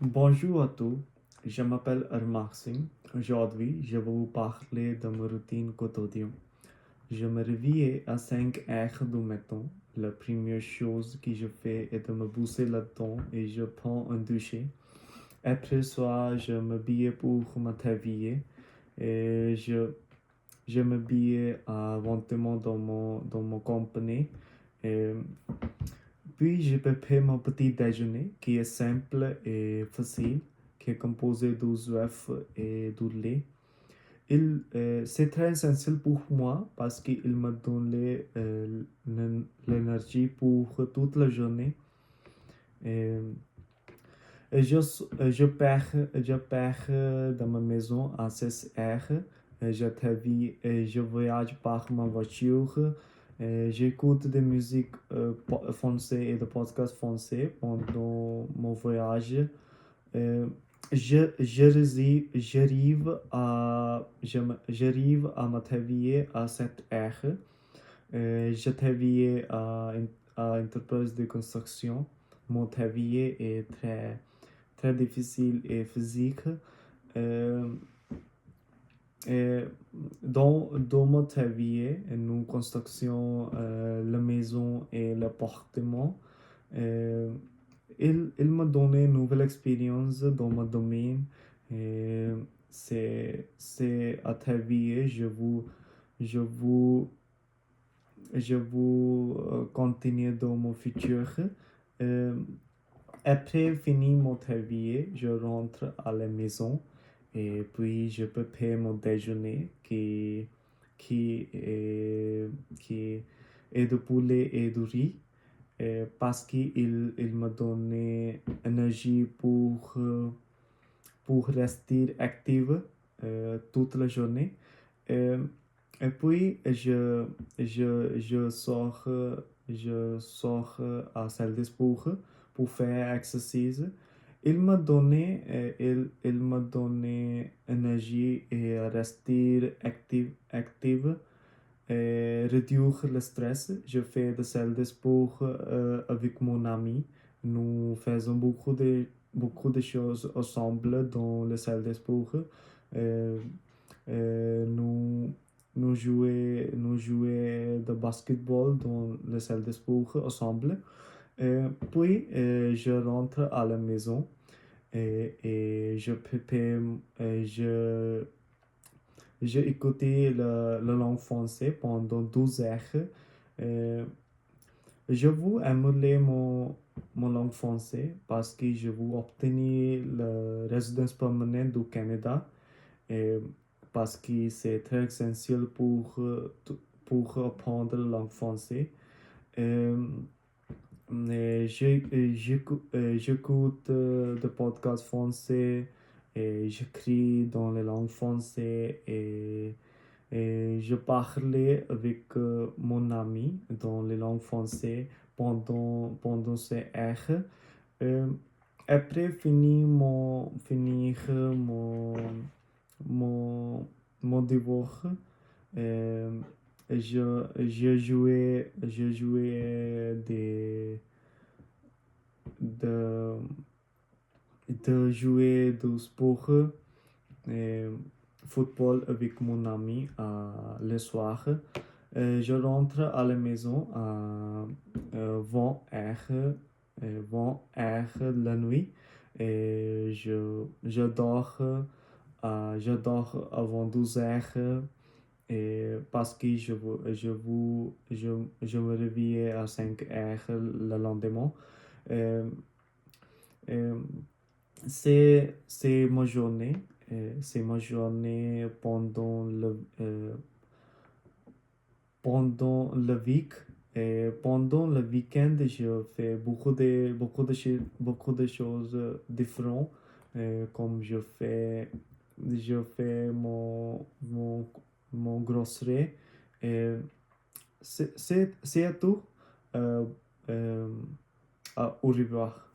Bonjour à tous, je m'appelle Armag Singh. Aujourd'hui, je vais vous parler de ma routine quotidienne. Je me réveille à 5 heures du matin. La première chose que je fais est de me brosser les dents et je prends un douche. Après ça, je m'habille pour m'habiller et je m'habille lentement dans mon compagnie. Et puis, je prépare mon petit déjeuner qui est simple et facile, qui est composé d'œufs et de lait. C'est très essentiel pour moi parce qu'il me donne l'énergie pour toute la journée. Et, je pars dans ma maison à 16 heures. Je voyage par ma voiture. J'écoute des musiques françaises et des podcasts français pendant mon voyage. Euh, j'arrive à m'atelier à 7 heures. Je travaille à entreprise de construction. Mon travail est très, très difficile et physique. Euh, et dans mon travail, nous construisons la maison et l'appartement. Euh, il m'a donné une nouvelle expérience dans mon domaine. Et c'est à travailler. Je vous continuer dans mon futur. Euh, Après fini mon travail, je rentre à la maison et puis je prépare mon déjeuner qui, est, qui est de poulet et de riz parce qu'il me donne énergie pour rester active toute la journée. Euh, et puis, je sors à la salle de sport pour faire exercice. Il m'a donné énergie et rester active et réduire le stress. Je fais de la salle de sport avec mon ami. Nous faisons beaucoup de choses ensemble dans la salle de sport. Euh, nous jouons de basketball dans la salle de sport ensemble. Puis, je rentre à la maison et je prépare, j'ai écouté la langue française pendant 12 heures. Euh, je veux améliorer mon langue française parce que je veux obtenir la résidence permanente du Canada. Et parce que c'est très essentiel pour apprendre la langue française. Euh, j'écoute des podcasts français et j'écris dans les langues françaises et je parlais avec mon ami dans les langues françaises pendant ces heures. Euh, Après finir mon, mon devoir, euh, je jouais de, de jouer du sport, football avec mon ami le soir. Je rentre à la maison à 20 heures, 20 heures de la nuit et je dors avant 12 heures et parce que je me réveille à 5 heures le lendemain. Euh, euh, c'est ma journée. C'est ma journée pendant le week. Et pendant le week-end, je fais beaucoup de choses différentes. Comme je fais mon grocery. Et c'est à tout. Euh, euh, Au revoir.